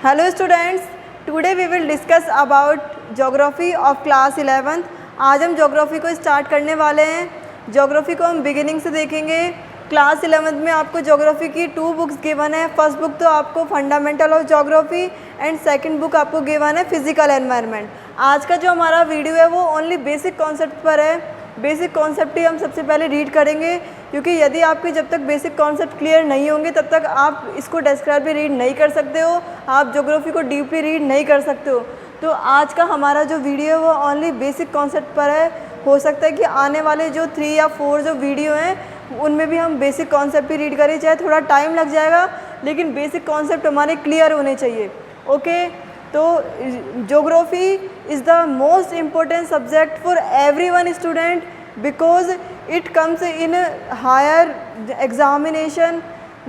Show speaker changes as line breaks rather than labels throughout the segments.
Hello students, today we will discuss about geography of class 11th। आज हम geography को start करने वाले हैं। ज्योग्राफी को हम बिगिनिंग से देखेंगे। क्लास 11th में आपको ज्योग्राफी की 2 बुक्स गिवन है। फर्स्ट बुक तो आपको fundamental of geography and second book आपको गिवन है फिजिकल एनवायरनमेंट। आज का जो हमारा वीडियो है वो ओनली बेसिक कॉन्सेप्ट पर है। बेसिक कॉन्सेप्ट ही हम सबसे पहले रीड करेंगे, क्योंकि यदि आपके जब तक बेसिक कॉन्सेप्ट क्लियर नहीं होंगे तब तक आप इसको डिस्क्राइब भी रीड नहीं कर सकते हो, आप ज्योग्राफी को डीपली रीड नहीं कर सकते हो। तो आज का हमारा जो वीडियो है वो ओनली बेसिक कॉन्सेप्ट पर है। हो सकता है कि आने वाले जो 3 या 4 जो वीडियो हैं उनमें भी हम बेसिक कॉन्सेप्ट ही रीड करें, चाहे थोड़ा टाइम लग जाएगा लेकिन बेसिक कॉन्सेप्ट हमारे क्लियर होने चाहिए। ओके, तो geography is the most important subject for everyone student because it comes in higher examination.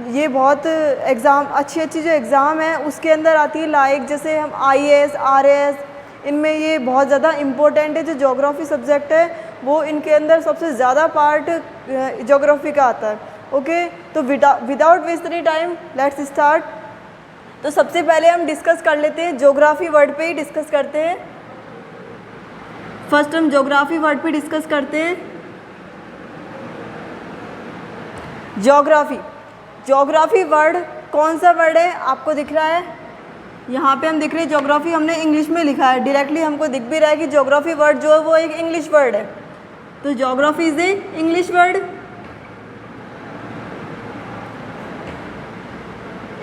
ये बहुत एग्ज़ाम अच्छी जो एग्ज़ाम है उसके अंदर आती है, लाइक जैसे हम IAS RAS, इनमें ये बहुत ज़्यादा इम्पोर्टेंट है। जो ज्योग्राफी सब्जेक्ट है वो इनके अंदर सबसे ज़्यादा पार्ट ज्योग्राफी का आता है। ओके, तो without wasting time let's start. तो सबसे पहले हम डिस्कस कर लेते हैं, ज्योग्राफी वर्ड पे ही डिस्कस करते हैं। फर्स्ट हम ज्योग्राफी वर्ड पे डिस्कस करते हैं। ज्योग्राफी वर्ड कौन सा वर्ड है आपको दिख रहा है? यहाँ पे हम दिख रहे हैं ज्योग्राफी हमने इंग्लिश में लिखा है, डायरेक्टली हमको दिख भी रहा है कि ज्योग्राफी वर्ड जो है वो एक इंग्लिश वर्ड है। तो geography is a English word,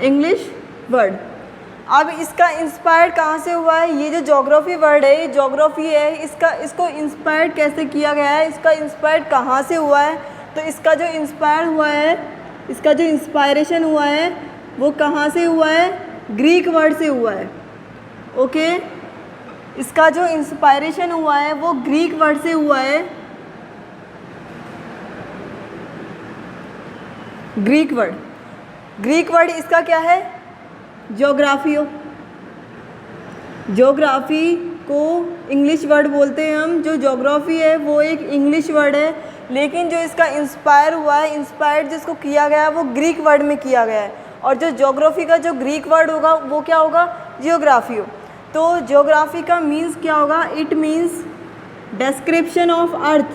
English word. अब इसका इंस्पायर्ड कहाँ से हुआ है? ये जो ज्योग्राफी वर्ड है, ये ज्योग्राफी है, इसको इंस्पायर्ड कैसे किया गया है? इसका इंस्पायर्ड कहाँ से हुआ है? तो इसका जो इंस्पायर हुआ है, इसका जो इंस्पायरेशन हुआ है वो कहाँ से हुआ है? ग्रीक वर्ड से हुआ है। ओके, इसका जो इंस्पायरेशन हुआ है वो ग्रीक वर्ड से हुआ है। ग्रीक वर्ड इसका क्या है? ज्योग्राफी को इंग्लिश वर्ड बोलते हैं हम। जो ज्योग्राफी है वो एक इंग्लिश वर्ड है, लेकिन जो इसका इंस्पायर हुआ है, इंस्पायर्ड जिसको किया गया है वो ग्रीक वर्ड में किया गया है। और जो ज्योग्राफी का जो ग्रीक वर्ड होगा वो क्या होगा? जियोग्राफी हो। तो ज्योग्राफी का मीन्स क्या होगा? It means description of earth,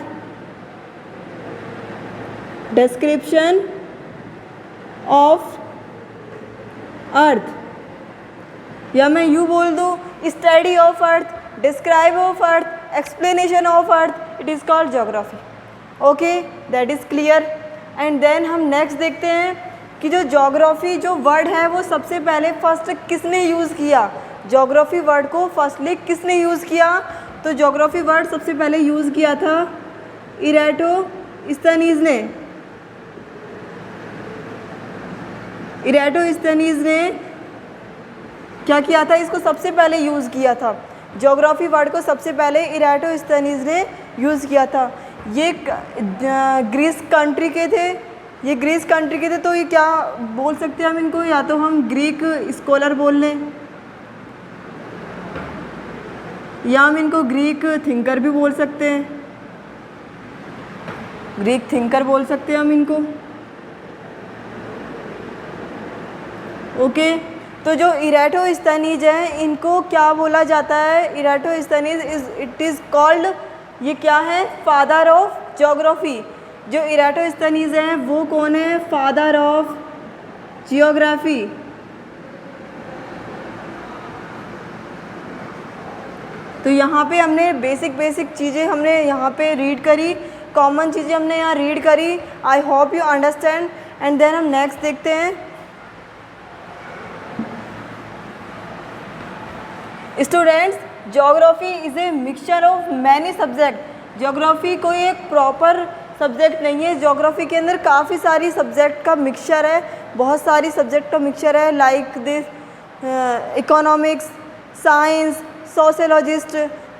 description of earth, या मैं यूँ बोल दूँ study of earth, describe of earth, explanation of earth, it is called geography. Okay, that is clear. And then हम नेक्स्ट देखते हैं कि जो ज्योग्राफी जो वर्ड है वो सबसे पहले फर्स्ट किसने यूज़ किया? ज्योग्राफी वर्ड को फर्स्टली किसने यूज़ किया? तो ज्योग्राफी वर्ड सबसे पहले यूज़ किया था इराटोस्थनीज ने। इराटोस्थनीज ने क्या किया था? इसको सबसे पहले यूज़ किया था। ज्योग्राफी वर्ड को सबसे पहले इराटोस्थनीज ने यूज़ किया था। ये ग्रीस कंट्री के थे। तो ये क्या बोल सकते हैं हम इनको? या तो हम ग्रीक स्कॉलर बोल लें, या हम इनको ग्रीक थिंकर भी बोल सकते हैं। ग्रीक थिंकर बोल सकते हैं हम इनको। ओके, तो जो इराटोस्थनीज हैं इनको क्या बोला जाता है? इराटोस्थनीज इट इज़ कॉल्ड, ये क्या है? Father of geography. जो इराटोस्थनीज हैं वो कौन है? Father of geography. तो यहाँ पे हमने बेसिक चीज़ें हमने यहाँ पे रीड करी, कॉमन चीज़ें हमने यहाँ रीड करी। I hope you understand. And then हम नेक्स्ट देखते हैं। Students, geography is a mixture of many subject. ज्योग्राफी कोई एक प्रॉपर सब्जेक्ट नहीं है। ज्योग्राफी के अंदर काफ़ी सारी सब्जेक्ट का मिक्सचर है, बहुत सारी सब्जेक्ट का मिक्सचर है, like this economics, science, sociologist.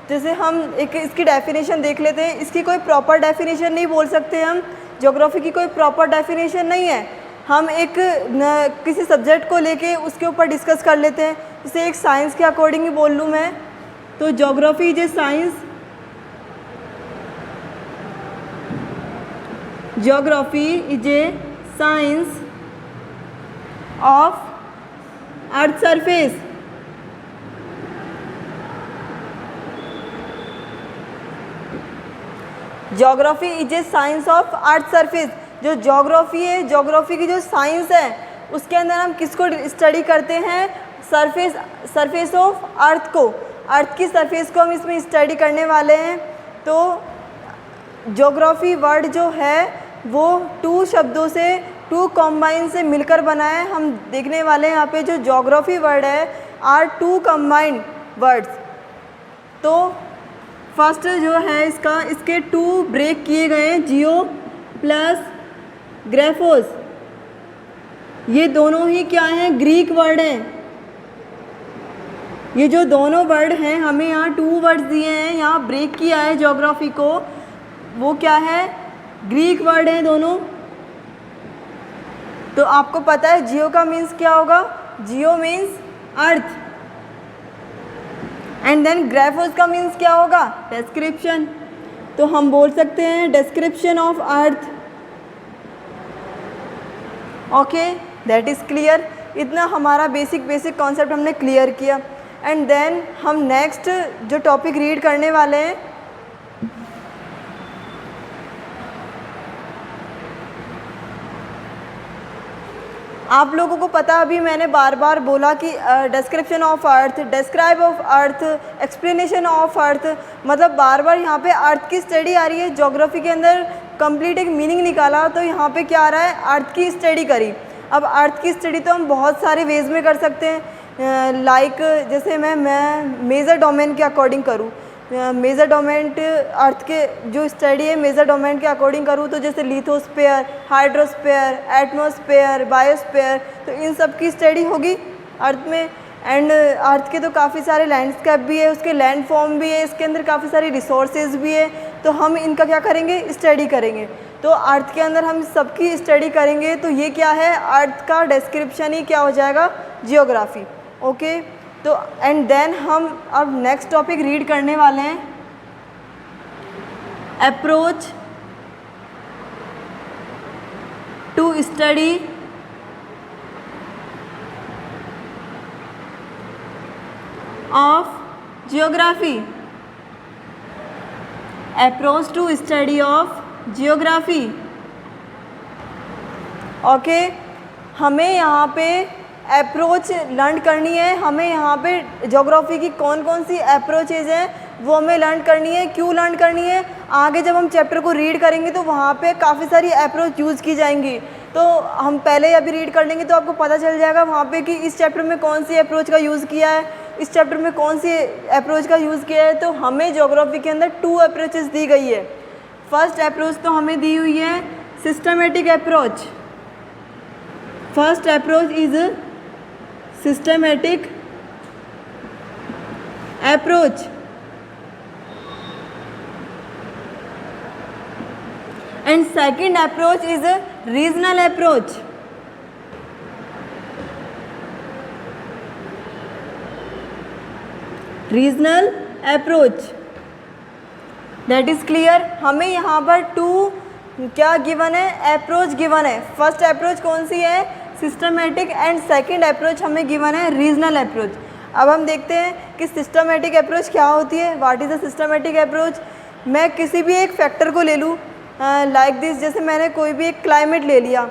जैसे हम एक इसकी डेफिनेशन देख लेते हैं। इसकी कोई प्रॉपर डेफिनेशन नहीं बोल सकते हम, ज्योग्राफी की कोई प्रॉपर डेफिनेशन नहीं है। हम एक किसी सब्जेक्ट को लेके उसके ऊपर डिस्कस कर लेते हैं। जैसे एक साइंस के अकॉर्डिंग ही बोल लूँ मैं, तो geography is a science, geography is a science of earth surface, geography is a science of earth surface. जो ज्योग्राफी है, ज्योग्राफी की जो साइंस है उसके अंदर हम किसको स्टडी करते हैं? सरफेस ऑफ अर्थ को, अर्थ की सरफेस को हम इसमें स्टडी करने वाले हैं। तो ज्योग्राफी वर्ड जो है वो 2 शब्दों से, 2 कॉम्बाइन से मिलकर बना है। हम देखने वाले हैं यहाँ पे जो ज्योग्राफी वर्ड है आर 2 कम्बाइंड वर्ड्स। तो फर्स्ट जो है इसका, इसके 2 ब्रेक किए गए हैं, जियो प्लस ग्राफोस। ये दोनों ही क्या हैं? ग्रीक वर्ड हैं। ये जो दोनों वर्ड हैं, हमें यहाँ 2 वर्ड्स दिए हैं, यहाँ ब्रेक किया है ज्योग्राफी को, वो क्या है? ग्रीक वर्ड हैं दोनों। तो आपको पता है जियो का मीन्स क्या होगा? Geo means earth, and then graphos का मीन्स क्या होगा? डिस्क्रिप्शन। तो हम बोल सकते हैं description of earth. Okay, that is clear. इतना हमारा बेसिक कॉन्सेप्ट हमने क्लियर किया। एंड देन हम नेक्स्ट जो टॉपिक रीड करने वाले हैं, आप लोगों को पता, अभी मैंने बार बार बोला कि description of earth, describe of earth, explanation of अर्थ, मतलब बार बार यहाँ पे अर्थ की स्टडी आ रही है। ज्योग्राफी के अंदर कंप्लीट एक मीनिंग निकाला, तो यहाँ पे क्या आ रहा है? अर्थ की स्टडी करी। अब अर्थ की स्टडी तो हम बहुत सारे वेज में कर सकते हैं। लाइक जैसे मैं मेजर डोमेन के अकॉर्डिंग करूँ, मेजर डोमेन अर्थ के जो स्टडी है मेजर डोमेन के अकॉर्डिंग करूँ, तो जैसे लिथोस्फीयर, हाइड्रोस्फीयर, एटमॉस्फेयर, बायोस्फीयर, तो इन सब की स्टडी होगी अर्थ में। एंड अर्थ के तो काफ़ी सारे लैंडस्केप भी है, उसके लैंड फॉर्म भी है, इसके अंदर काफ़ी सारी रिसोर्सेज भी है, तो हम इनका क्या करेंगे? स्टडी करेंगे। तो अर्थ के अंदर हम सबकी स्टडी करेंगे, तो ये क्या है? अर्थ का डिस्क्रिप्शन ही क्या हो जाएगा? जियोग्राफी। ओके, तो एंड देन हम अब नेक्स्ट टॉपिक रीड करने वाले हैं, approach to study of geography. Approach to study of geography. Okay, हमें यहाँ पे अप्रोच लर्न करनी है। हमें यहाँ पे ज्योग्राफी की कौन कौन सी अप्रोचेज हैं वो हमें लर्न करनी है। क्यों लर्न करनी है? आगे जब हम चैप्टर को रीड करेंगे तो वहाँ पे काफ़ी सारी अप्रोच यूज़ की जाएंगी। तो हम पहले अभी रीड कर लेंगे तो आपको पता चल जाएगा वहाँ पे कि इस चैप्टर में कौन सी अप्रोच का यूज़ किया है, इस चैप्टर में कौन सी अप्रोच का यूज़ किया है। तो हमें ज्योग्राफी के अंदर 2 अप्रोचेस दी गई है। फर्स्ट अप्रोच तो हमें दी हुई है systematic approach. First approach is systematic approach, and second approach is a regional approach. Regional approach, that is clear। हमें यहाँ पर 2 क्या गिवन है? अप्रोच गिवन है। फर्स्ट अप्रोच कौन सी है? सिस्टमेटिक, एंड सेकंड अप्रोच हमें गिवन है रीजनल अप्रोच। अब हम देखते हैं कि सिस्टमेटिक अप्रोच क्या होती है। What is a systematic approach? मैं किसी भी एक फैक्टर को ले लूँ, लाइक दिस, जैसे मैंने कोई भी एक क्लाइमेट ले लिया,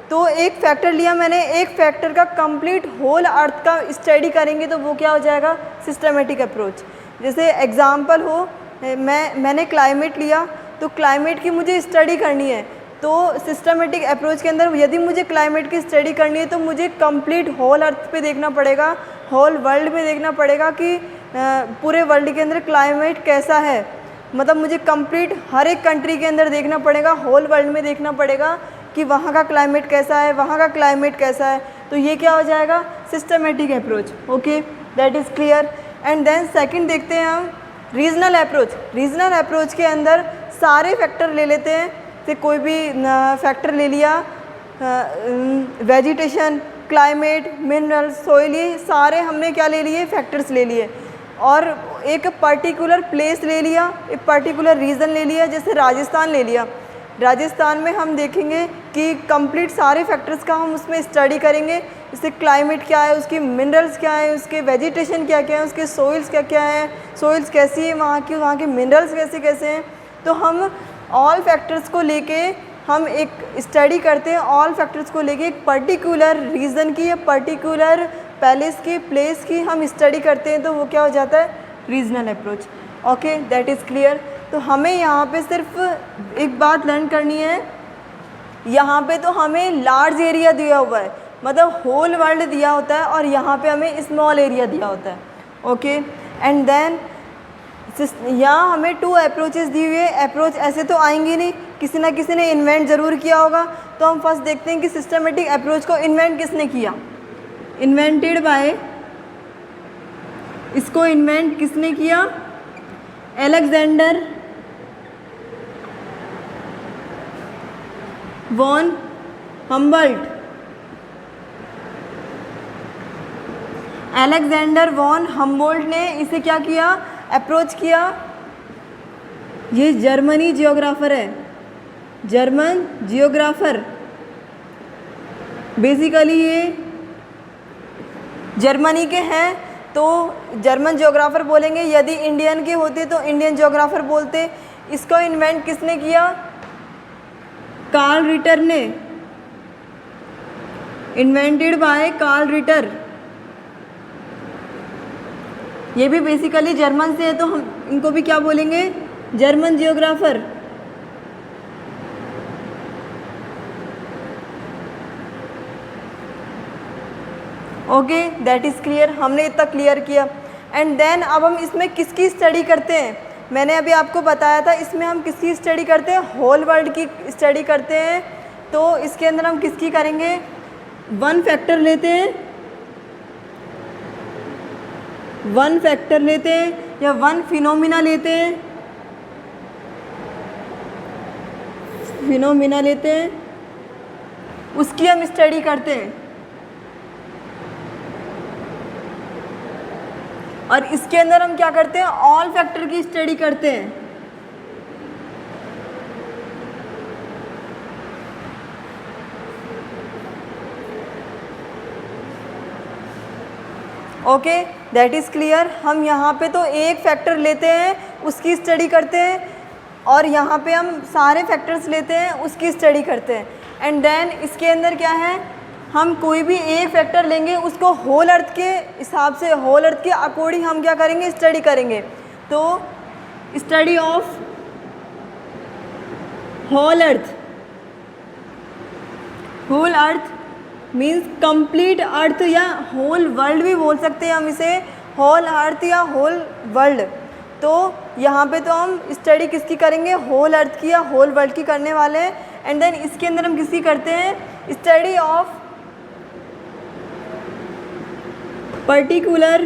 तो एक फैक्टर लिया मैंने, एक फैक्टर का कंप्लीट होल अर्थ का स्टडी करेंगे तो वो क्या हो जाएगा? Systematic approach. जैसे एग्जाम्पल हो, मैंने क्लाइमेट लिया, तो क्लाइमेट की मुझे स्टडी करनी है, तो सिस्टमेटिक अप्रोच के अंदर यदि मुझे क्लाइमेट की स्टडी करनी है तो मुझे कंप्लीट होल अर्थ पे देखना पड़ेगा, होल वर्ल्ड में देखना पड़ेगा कि पूरे वर्ल्ड के अंदर क्लाइमेट कैसा है। मतलब मुझे कंप्लीट हर एक कंट्री के अंदर देखना पड़ेगा, होल वर्ल्ड में देखना पड़ेगा कि वहाँ का क्लाइमेट कैसा है, वहाँ का क्लाइमेट कैसा है। तो ये क्या हो जाएगा? Systematic approach. Okay, that is clear. And then second देखते हैं हम रीजनल अप्रोच। रीजनल अप्रोच के अंदर सारे फैक्टर ले लेते हैं, तो कोई भी फैक्टर ले लिया, वेजिटेशन, क्लाइमेट, मिनरल, सॉइल, ये सारे हमने क्या ले लिए? फैक्टर्स ले लिए। और एक पर्टिकुलर प्लेस ले लिया, एक पर्टिकुलर रीजन ले लिया, जैसे राजस्थान ले लिया। राजस्थान में हम देखेंगे कि कंप्लीट सारे फैक्टर्स का हम उसमें स्टडी करेंगे, जैसे क्लाइमेट क्या है, उसके मिनरल्स क्या है, उसके वेजिटेशन क्या क्या है, उसके सोइल्स क्या क्या है, सोइल्स कैसी है वहाँ की, वहाँ के मिनरल्स कैसे कैसे हैं। तो हम ऑल फैक्टर्स को लेके हम एक स्टडी करते हैं, ऑल फैक्टर्स को लेके एक पर्टिकुलर रीजन की या पर्टिकुलर प्लेस की हम स्टडी करते हैं, तो वो क्या हो जाता है, regional approach. Okay, that is clear. तो हमें यहाँ पे सिर्फ एक बात लर्न करनी है, यहाँ पे तो हमें लार्ज एरिया दिया हुआ है, मतलब होल वर्ल्ड दिया होता है, और यहाँ पे हमें स्मॉल एरिया दिया होता है। ओके, एंड देन यहाँ हमें 2 अप्रोचेस दी हुई है। अप्रोच ऐसे तो आएंगे नहीं, किसी ना किसी ने इन्वेंट ज़रूर किया होगा। तो हम फर्स्ट देखते हैं कि सिस्टमेटिक अप्रोच को इन्वेंट किसने किया। इन्वेंटेड बाय, इसको इन्वेंट किसने किया, Alexander von Humboldt. Alexander von Humboldt ने इसे क्या किया, अप्रोच किया। ये जर्मनी जियोग्राफर है, जर्मन जियोग्राफर। बेसिकली ये जर्मनी के हैं, तो जर्मन जियोग्राफर बोलेंगे। यदि इंडियन के होते तो इंडियन जियोग्राफर बोलते। इसको इन्वेंट किसने किया, कार्ल रिटर ने। Invented by Carl Ritter. ये भी बेसिकली जर्मन से है, तो हम इनको भी क्या बोलेंगे, German geographer. Okay, that is clear. हमने इतना क्लियर किया। एंड देन अब हम इसमें किसकी स्टडी करते हैं, मैंने अभी आपको बताया था, इसमें हम किसकी स्टडी करते हैं, होल वर्ल्ड की स्टडी करते हैं। तो इसके अंदर हम किसकी करेंगे, 1 फैक्टर लेते हैं, 1 फैक्टर लेते हैं या 1 फिनोमिना लेते हैं, फिनोमिना लेते हैं, उसकी हम स्टडी करते हैं। और इसके अंदर हम क्या करते हैं, ऑल फैक्टर की स्टडी करते हैं। Okay, that is clear. हम यहाँ पे तो एक फैक्टर लेते हैं, उसकी स्टडी करते हैं, और यहाँ पे हम सारे फैक्टर्स लेते हैं, उसकी स्टडी करते हैं। एंड देन इसके अंदर क्या है, हम कोई भी एक फैक्टर लेंगे, उसको होल अर्थ के हिसाब से, होल अर्थ के अकॉर्डिंग हम क्या करेंगे, स्टडी करेंगे। तो study of whole earth, whole earth means complete earth, या होल वर्ल्ड भी बोल सकते हैं हम इसे, होल अर्थ या होल वर्ल्ड। तो यहाँ पे तो हम स्टडी किसकी करेंगे, होल अर्थ की या होल वर्ल्ड की करने वाले हैं। एंड देन इसके अंदर हम किसकी करते हैं, study of particular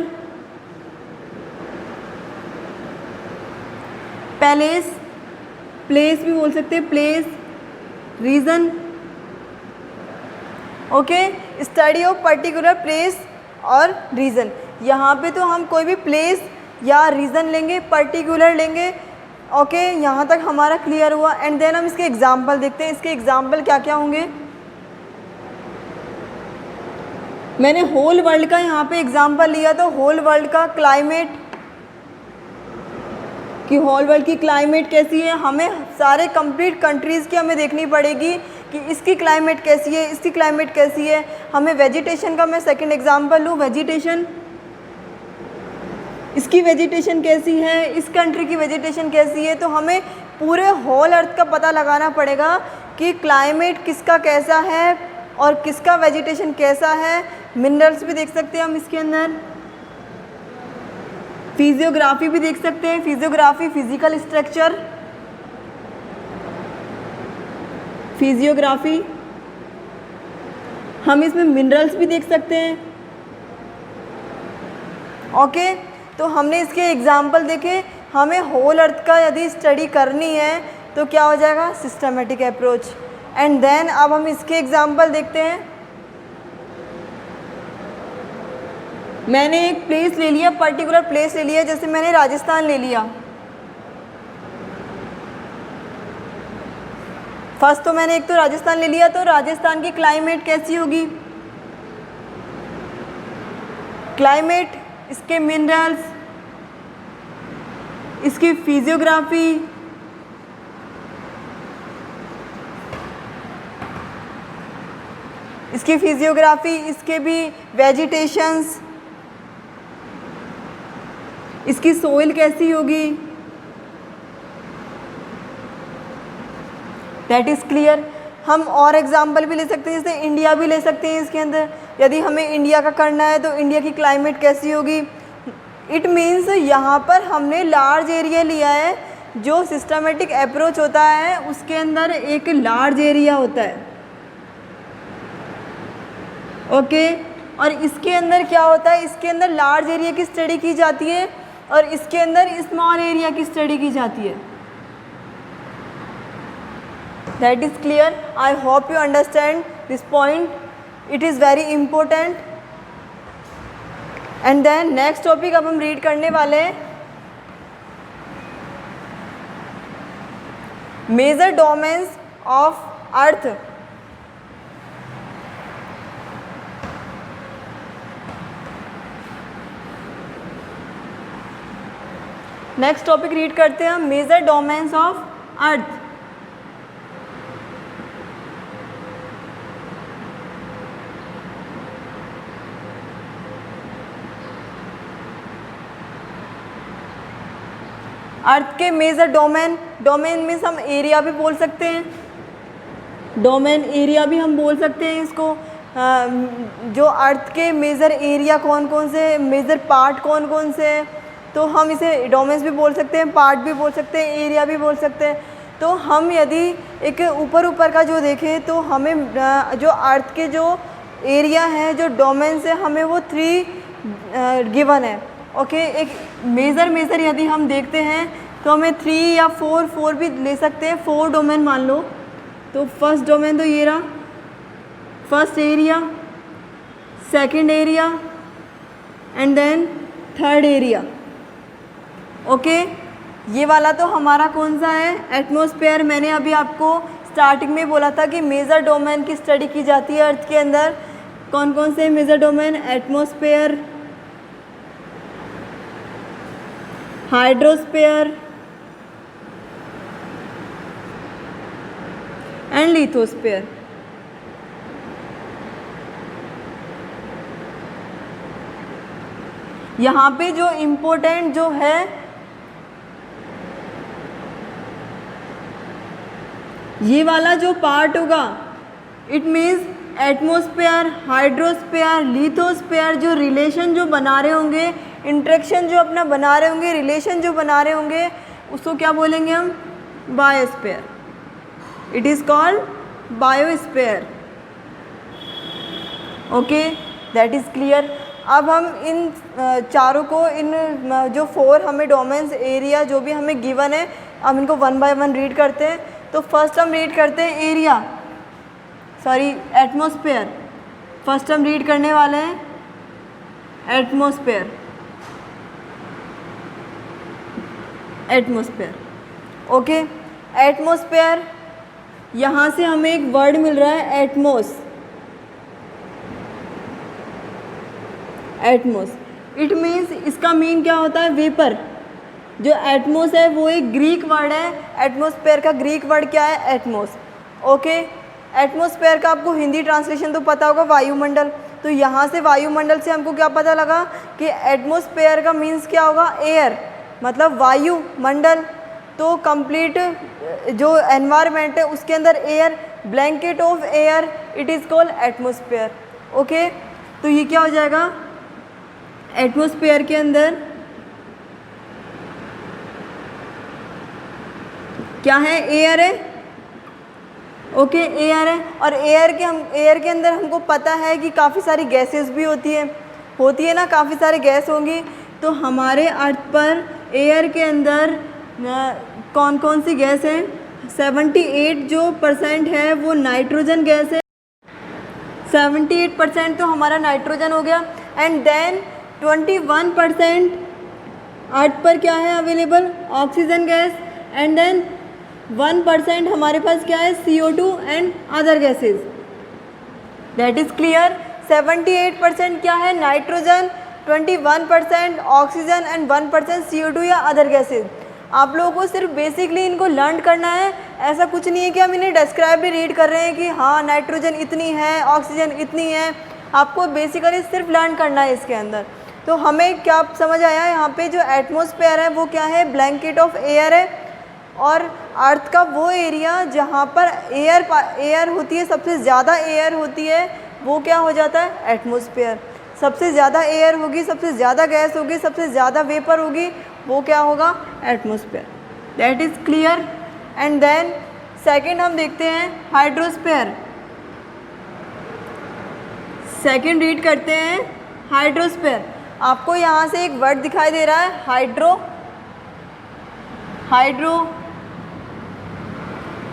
palace, place भी बोल सकते हैं, place, region. Okay, study of particular place और रीजन। यहाँ पे तो हम कोई भी प्लेस या रीजन लेंगे, पर्टिकुलर लेंगे। ओके, यहाँ तक हमारा क्लियर हुआ। एंड देन हम इसके एग्जाम्पल देखते हैं। इसके एग्जाम्पल क्या क्या होंगे। मैंने होल वर्ल्ड का यहाँ पे एग्जाम्पल लिया, तो होल वर्ल्ड का क्लाइमेट, कि होल वर्ल्ड की क्लाइमेट कैसी है, हमें सारे कंप्लीट कंट्रीज़ की हमें देखनी पड़ेगी कि इसकी क्लाइमेट कैसी है, इसकी क्लाइमेट कैसी है। हमें वेजिटेशन का मैं सेकंड एग्जांपल लूँ, वेजिटेशन, इसकी वेजिटेशन कैसी है, इस कंट्री की वेजिटेशन कैसी है। तो हमें पूरे होल अर्थ का पता लगाना पड़ेगा कि क्लाइमेट किसका कैसा है और किसका वेजिटेशन कैसा है। मिनरल्स भी देख सकते हैं हम इसके अंदर, फिजियोग्राफी भी देख सकते हैं, फिजियोग्राफी, फिजिकल स्ट्रक्चर, फिजियोग्राफी। हम इसमें मिनरल्स भी देख सकते हैं। ओके, तो हमने इसके एग्जाम्पल देखे। हमें होल अर्थ का यदि स्टडी करनी है तो क्या हो जाएगा, सिस्टमेटिक अप्रोच। एंड देन अब हम इसके एग्जाम्पल देखते हैं। मैंने एक प्लेस ले लिया, पर्टिकुलर प्लेस ले लिया, जैसे मैंने राजस्थान ले लिया। फर्स्ट तो मैंने एक तो राजस्थान ले लिया, तो राजस्थान की क्लाइमेट कैसी होगी, क्लाइमेट, इसके मिनरल्स, इसकी फिजियोग्राफी, इसकी फिजियोग्राफी, इसके भी वेजिटेशंस, इसकी सोइल कैसी होगी, दैट इज़ क्लियर। हम और एग्जाम्पल भी ले सकते हैं, जैसे इंडिया भी ले सकते हैं इसके अंदर। यदि हमें इंडिया का करना है तो इंडिया की क्लाइमेट कैसी होगी। इट मीन्स यहाँ पर हमने लार्ज एरिया लिया है। जो सिस्टमेटिक अप्रोच होता है उसके अंदर एक लार्ज एरिया होता है, ओके। और इसके अंदर क्या होता है, इसके अंदर लार्ज एरिया की स्टडी की जाती है और इसके अंदर स्मॉल एरिया की स्टडी की जाती है। That is clear. I hope you understand this point, it is very important. And then next topic अब हम रीड करने वाले हैं, major domains of earth. Next topic read करते हैं हम, major domains of earth. Earth के मेजर डोमेन, डोमेन मीन्स हम एरिया भी बोल सकते हैं, डोमेन एरिया भी हम बोल सकते हैं इसको। जो अर्थ के मेजर एरिया कौन कौन से, मेजर पार्ट कौन कौन से हैं, तो हम इसे डोमेन्स भी बोल सकते हैं, पार्ट भी बोल सकते हैं, एरिया भी बोल सकते हैं। तो हम यदि एक ऊपर का जो देखें तो हमें जो अर्थ के जो एरिया हैं, जो डोमेन्स है, हमें वो 3 गिवन है, ओके। एक मेजर यदि हम देखते हैं तो हमें 3 या 4 भी ले सकते हैं, 4 डोमेन मान लो। तो फर्स्ट डोमेन तो ये रहा, first area, second area and then third area, okay. ये वाला तो हमारा कौन सा है, एटमॉस्फेयर। मैंने अभी आपको स्टार्टिंग में बोला था कि मेजर डोमेन की स्टडी की जाती है अर्थ के अंदर। कौन कौन से major domain, atmosphere, hydrosphere and lithosphere. यहाँ पे जो इम्पोर्टेंट जो है, ये वाला जो पार्ट होगा, it means atmosphere, hydrosphere, lithosphere, जो रिलेशन जो बना रहे होंगे, इंटरेक्शन जो अपना बना रहे होंगे, रिलेशन जो बना रहे होंगे, उसको क्या बोलेंगे हम, biosphere. It is called biosphere, okay, that is clear. अब हम इन चारों को, इन जो 4 हमें डोमेन्स, एरिया जो भी हमें गिवन है, हम इनको 1 बाय 1 रीड करते हैं। तो फर्स्ट हम रीड करते हैं एरिया, सॉरी एटमॉस्फेयर। फर्स्ट हम रीड करने वाले हैं एटमॉस्फेयर, एटमॉस्फेयर, ओके। एटमॉस्फेयर, यहाँ से हमें एक वर्ड मिल रहा है एटमॉस, एटमॉस। इट मीन्स इसका मीन क्या होता है, वेपर। जो एटमॉस है वो एक ग्रीक वर्ड है, एटमॉस्फेयर का ग्रीक वर्ड क्या है, एटमॉस, ओके। एटमॉस्फेयर का आपको हिंदी ट्रांसलेशन तो पता होगा, वायुमंडल। तो यहाँ से वायुमंडल से हमको क्या पता लगा कि एटमॉस्फेयर का मीन्स क्या होगा, एयर, मतलब वायुमंडल। तो कंप्लीट जो एनवायरनमेंट है उसके अंदर air, blanket of air, it is called atmosphere, okay. तो ये क्या हो जाएगा, एटमॉस्फेयर के अंदर क्या है, एयर है, ओके, एयर है। और एयर के अंदर हमको पता है कि काफ़ी सारी गैसेस भी होती है ना, काफ़ी सारी गैस होंगी। तो हमारे अर्थ पर एयर के अंदर कौन कौन सी गैस है, 78 जो % है वो नाइट्रोजन गैस है, 78% तो हमारा नाइट्रोजन हो गया। एंड देन 21% अर्थ पर क्या है available, oxygen gas. And then 1% हमारे पास क्या है, CO2 and other gases. That is clear. 78% क्या है, नाइट्रोजन, 21% ऑक्सीजन एंड 1% CO2 या अदर गैसेस। आप लोगों को सिर्फ बेसिकली इनको लर्न करना है। ऐसा कुछ नहीं है कि हम इन्हें डिस्क्राइब भी रीड कर रहे हैं कि हाँ नाइट्रोजन इतनी है, ऑक्सीजन इतनी है। आपको बेसिकली सिर्फ लर्न करना है इसके अंदर। तो हमें क्या समझ आया, यहाँ पे जो एटमॉस्फेयर है वो क्या है, ब्लैंकेट ऑफ एयर है। और अर्थ का वो एरिया जहाँ पर एयर होती है, सबसे ज़्यादा एयर होती है, वो क्या हो जाता है, एटमॉस्फेयर। सबसे ज़्यादा एयर होगी, सबसे ज़्यादा गैस होगी, सबसे ज़्यादा वेपर होगी, वो क्या होगा, atmosphere. That is clear. And then second हम देखते हैं हाइड्रोस्फीयर। सेकंड रीड करते हैं हाइड्रोस्फीयर। आपको यहाँ से एक वर्ड दिखाई दे रहा है हाइड्रो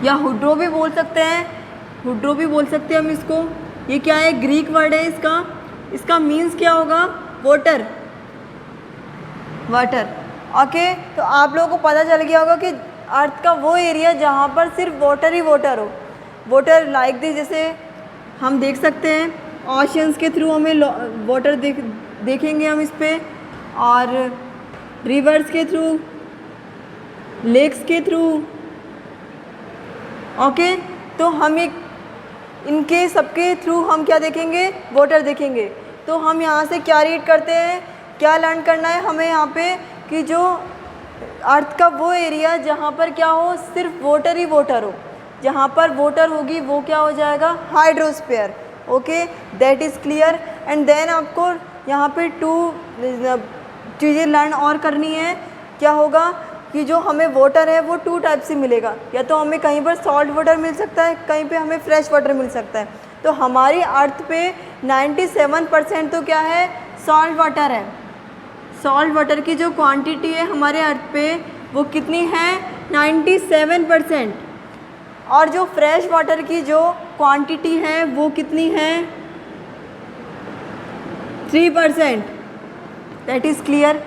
या हुड्रो भी बोल सकते हैं, हुड्रो भी बोल सकते हैं हम इसको। ये क्या है, ग्रीक वर्ड है इसका मीन्स क्या होगा, वाटर। ओके, तो आप लोगों को पता चल गया होगा कि अर्थ का वो एरिया जहाँ पर सिर्फ वाटर ही वाटर हो। वाटर लाइक दिस, जैसे हम देख सकते हैं ओशंस के थ्रू हमें वाटर देखेंगे हम इस पे, और रिवर्स के थ्रू, लेक्स के थ्रू। ओके, तो हम इनके सबके थ्रू हम क्या देखेंगे, वाटर देखेंगे। तो हम यहाँ से क्या रीड करते हैं, क्या लर्न करना है हमें यहाँ पे, कि जो अर्थ का वो एरिया जहाँ पर क्या हो, सिर्फ वाटर ही वाटर हो, जहाँ पर वाटर होगी वो क्या हो जाएगा, hydrosphere. Okay, that is clear. And then आपको यहाँ पे 2 चीज़ें लर्न और करनी है। क्या होगा कि जो हमें वाटर है वो 2 टाइप से मिलेगा, या तो हमें कहीं पर सॉल्ट वाटर मिल सकता है, कहीं पे हमें फ्रेश वाटर मिल सकता है। तो हमारी अर्थ पे 97% तो क्या है, सॉल्ट वाटर है। सॉल्ट वाटर की जो क्वांटिटी है हमारे अर्थ पे वो कितनी है, 97%। और जो फ्रेश वाटर की जो क्वांटिटी है वो कितनी है, 3%। That is clear.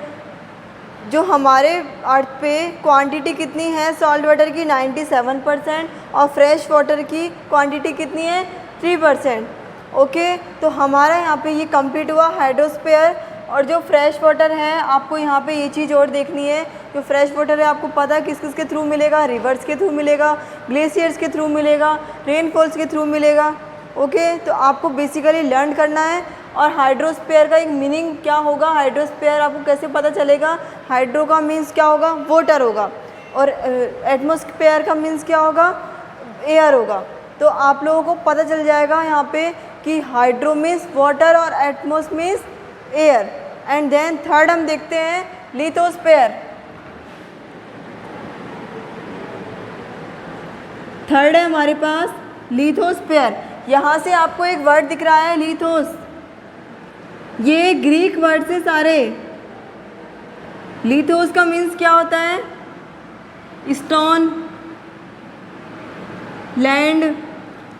जो हमारे अर्थ पे क्वांटिटी कितनी है सॉल्ट वाटर की, 97%, और फ्रेश वाटर की क्वांटिटी कितनी है, 3%। ओके, तो हमारा यहाँ पे ये कंप्लीट हुआ हाइड्रोस्फीयर। और जो फ्रेश वाटर है, आपको यहाँ पे ये चीज़ और देखनी है, जो फ्रेश वाटर है आपको पता है किस किस के थ्रू मिलेगा, रिवर्स के थ्रू मिलेगा, ग्लेशियर्स के थ्रू मिलेगा, रेनफॉल्स के थ्रू मिलेगा। ओके, तो आपको बेसिकली लर्न करना है। और हाइड्रोस्फीयर का एक मीनिंग क्या होगा, हाइड्रोस्फीयर आपको कैसे पता चलेगा, हाइड्रो का मीन्स क्या होगा, वाटर होगा, और एटमॉस्फेयर का मीन्स क्या होगा, एयर होगा। तो आप लोगों को पता चल जाएगा यहाँ पे कि हाइड्रो मीन्स वाटर और atmos means air. And then third हम देखते हैं लिथोस्फीयर। थर्ड है हमारे पास लिथोस्फीयर। यहाँ से आपको एक वर्ड दिख रहा है लिथोस, ये ग्रीक वर्ड से सारे। लिथोस का मीन्स क्या होता है, स्टोन, लैंड।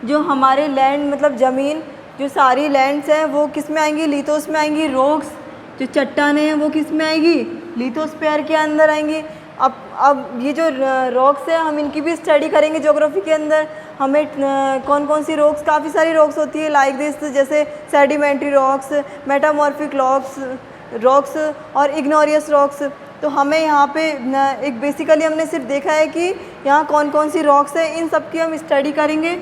जो हमारे लैंड मतलब ज़मीन, जो सारी लैंड्स हैं वो किस में आएंगी, लिथोस में आएंगी। रॉक्स, जो चट्टानें हैं वो किस में आएंगी, लिथोस्फीयर के अंदर आएंगी। अब ये जो रॉक्स है हम इनकी भी स्टडी करेंगे ज्योग्राफी के अंदर। हमें कौन कौन सी रॉक्स, काफ़ी सारी रॉक्स होती है लाइक दिस, जैसे सेडिमेंट्री रॉक्स, मेटामॉर्फिक रॉक्स और इग्नोरियस रॉक्स। तो हमें यहाँ पे एक बेसिकली हमने सिर्फ देखा है कि यहाँ कौन कौन सी रॉक्स है, इन सब की हम स्टडी करेंगे।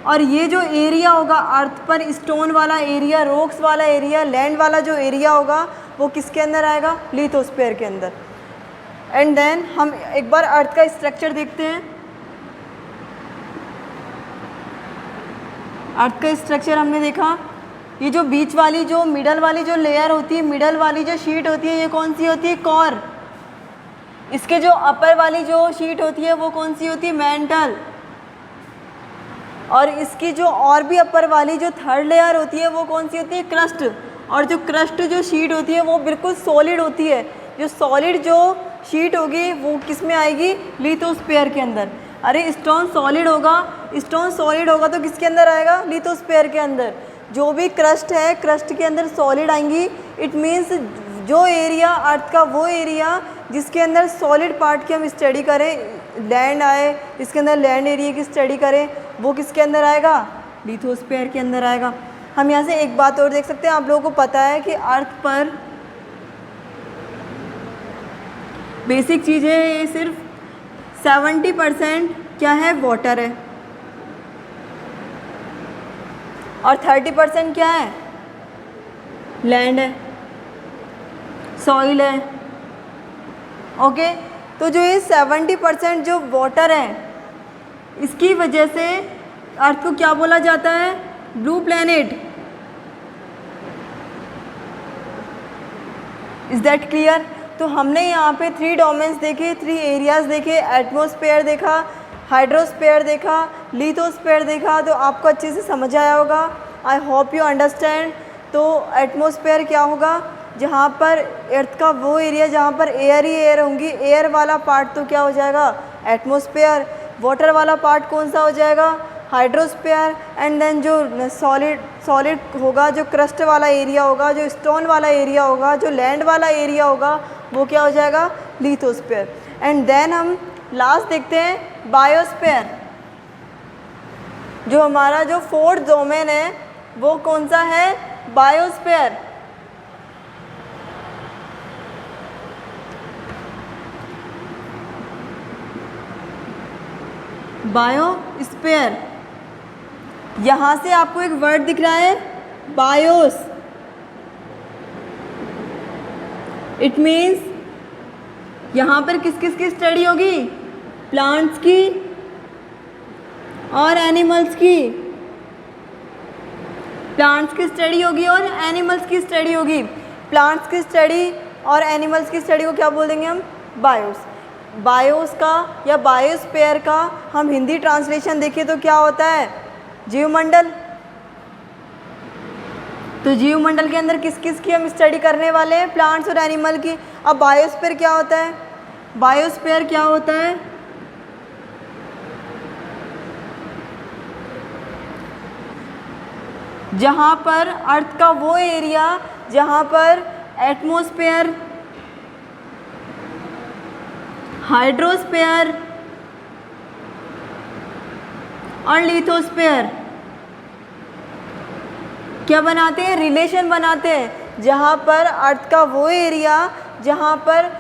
और ये जो एरिया होगा अर्थ पर, स्टोन वाला एरिया, रॉक्स वाला एरिया, लैंड वाला जो एरिया होगा वो किसके अंदर आएगा, लिथोस्फीयर के अंदर। एंड देन हम एक बार अर्थ का स्ट्रक्चर देखते हैं। अर्थ का स्ट्रक्चर हमने देखा, ये जो बीच वाली, जो मिडल वाली जो लेयर होती है, मिडल वाली जो शीट होती है, ये कौन सी होती है, कोर। इसके जो अपर वाली जो शीट होती है वो कौन सी होती है, मैंटल। और इसकी जो और भी अपर वाली जो थर्ड लेयर होती है वो कौन सी होती है, क्रस्ट। और जो क्रस्ट जो शीट होती है वो बिल्कुल सॉलिड होती है। जो सॉलिड जो शीट होगी वो किस में आएगी, लिथोस्फीयर के अंदर। अरे स्टोन सॉलिड होगा, स्टोन सॉलिड होगा तो किसके अंदर आएगा, लिथोस्फीयर के अंदर। जो भी क्रस्ट है, क्रस्ट के अंदर सॉलिड आएंगी। इट मीन्स जो एरिया अर्थ का वो एरिया जिसके अंदर सॉलिड पार्ट की हम स्टडी करें, लैंड आए, इसके अंदर लैंड एरिया की स्टडी करें, वो किसके अंदर आएगा, लिथोस्फीयर के अंदर आएगा। हम यहाँ से एक बात और देख सकते हैं, आप लोगों को पता है कि बेसिक चीज़ है ये, सिर्फ 70% क्या है, वाटर है, और 30% क्या है, लैंड है, सॉइल है। ओके, तो जो ये 70% जो वाटर है, इसकी वजह से अर्थ को क्या बोला जाता है, blue planet. Is that clear? तो हमने यहाँ पे 3 डोमेन्स देखे, 3 एरियाज देखे, एटमॉस्फेयर देखा, हाइड्रोस्फेयर देखा, लिथोस्फेयर देखा। तो आपको अच्छे से समझ आया होगा, आई होप यू अंडरस्टैंड। तो एटमॉस्फेयर क्या होगा, जहाँ पर अर्थ का वो एरिया जहाँ पर एयर ही एयर होंगी, एयर वाला पार्ट तो क्या हो जाएगा, एटमॉस्फेयर। वाटर वाला पार्ट कौन सा हो जाएगा, हाइड्रोस्फेयर। एंड देन जो सॉलिड होगा, जो क्रस्ट वाला एरिया होगा, जो स्टोन वाला एरिया होगा, जो लैंड वाला एरिया होगा, वो क्या हो जाएगा, लिथोस्फेयर। एंड देन हम लास्ट देखते हैं बायोस्फेयर। जो हमारा जो 4th डोमेन है वो कौन सा है, बायोस्फेयर। बायोस्फेयर, यहाँ से आपको एक वर्ड दिख रहा है, बायोस। इट मीन्स यहाँ पर किस किस की स्टडी होगी, प्लांट्स की और एनिमल्स की। प्लांट्स की स्टडी होगी और एनिमल्स की स्टडी होगी। प्लांट्स की स्टडी और एनिमल्स की स्टडी को क्या बोल देंगे हम, बायोस। बायोस का या बायोस्फीयर का हम हिंदी ट्रांसलेशन देखें तो क्या होता है, जीवमंडल। तो जीवमंडल के अंदर किस किस की हम स्टडी करने वाले हैं, प्लांट्स और एनिमल की। अब बायोस्फीयर क्या होता है, बायोस्फीयर क्या होता है, जहाँ पर अर्थ का वो एरिया जहाँ पर एटमॉस्फेयर, हाइड्रोस्फीयर और लिथोस्फीयर क्या बनाते हैं, रिलेशन बनाते हैं। जहाँ पर अर्थ का वो एरिया जहाँ पर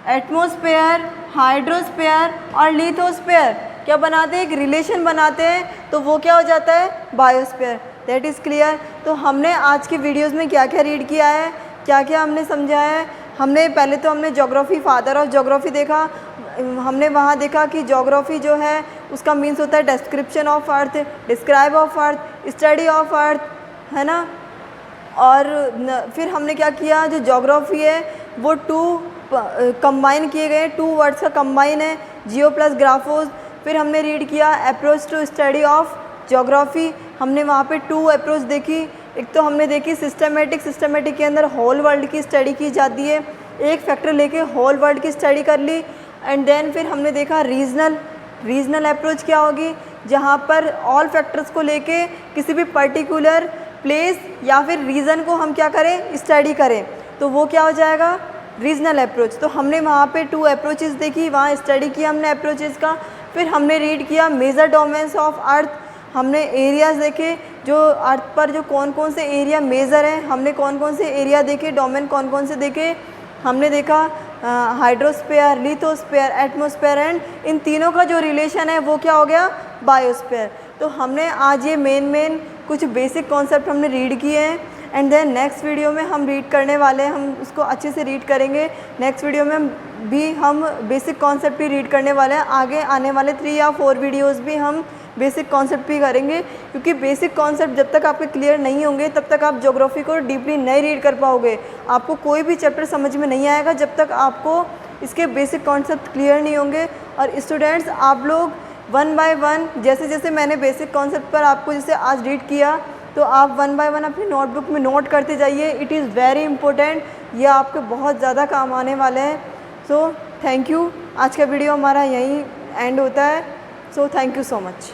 एटमॉस्फेयर, हाइड्रोस्फीयर और लिथोस्फीयर क्या बनाते हैं, एक रिलेशन बनाते हैं, तो वो क्या हो जाता है, बायोस्फीयर। That is clear. तो हमने आज की वीडियोस में क्या क्या रीड किया है, क्या क्या हमने समझा है। हमने पहले तो हमने ज्योग्राफी, फादर ऑफ ज्योग्राफी देखा। हमने वहाँ देखा कि ज्योग्राफी जो है उसका मीन्स होता है description of earth, describe of earth, study of अर्थ, है ना। और फिर हमने क्या किया, जो ज्योग्राफी है वो 2 कंबाइन किए गए, 2 वर्ड्स का कंबाइन है, जियो प्लस ग्राफोस। फिर हमने रीड किया approach to study of geography. हमने वहाँ पे 2 अप्रोच देखी। एक तो हमने देखी सिस्टमेटिक के अंदर होल वर्ल्ड की स्टडी की जाती है, एक फैक्टर लेके होल वर्ल्ड की स्टडी कर ली। एंड देन फिर हमने देखा रीजनल अप्रोच क्या होगी, जहाँ पर ऑल फैक्टर्स को लेके किसी भी पर्टिकुलर प्लेस या फिर रीजन को हम क्या करें, स्टडी करें, तो वो क्या हो जाएगा, रीजनल अप्रोच। तो हमने वहाँ पे 2 अप्रोचेस देखी, वहाँ स्टडी किया हमने अप्रोचेस का। फिर हमने रीड किया मेजर डोमेन्स ऑफ अर्थ। हमने एरियाज़ देखे, जो अर्थ पर जो कौन कौन से एरिया मेजर हैं, हमने कौन कौन से एरिया देखे, डोमेन कौन कौन से देखे। हमने देखा hydrosphere, lithosphere, atmosphere, and in तीनों का जो रिलेशन है वो क्या हो गया, बायोस्फीयर। तो हमने आज ये मेन कुछ बेसिक कॉन्सेप्ट हमने रीड किए हैं। एंड देन नेक्स्ट वीडियो में हम रीड करने वाले हैं, हम उसको अच्छे से रीड करेंगे। नेक्स्ट वीडियो में भी हम बेसिक कॉन्सेप्ट ही रीड करने वाले हैं। आगे आने वाले 3 या 4 वीडियोज़ भी हम बेसिक कॉन्सेप्ट भी करेंगे, क्योंकि बेसिक कॉन्सेप्ट जब तक आपके क्लियर नहीं होंगे तब तक आप ज्योग्राफी को डीपली नहीं रीड कर पाओगे। आपको कोई भी चैप्टर समझ में नहीं आएगा जब तक आपको इसके बेसिक कॉन्सेप्ट क्लियर नहीं होंगे। और स्टूडेंट्स, आप लोग 1 बाय 1 जैसे जैसे मैंने बेसिक कॉन्सेप्ट पर आपको जैसे आज रीड किया, तो आप 1 बाय 1 अपनी नोटबुक में नोट करते जाइए। इट इज़ वेरी इंपॉर्टेंट, ये आपके बहुत ज़्यादा काम आने वाले हैं। So thank you. आज का वीडियो हमारा यहीं एंड होता है। So thank you so much.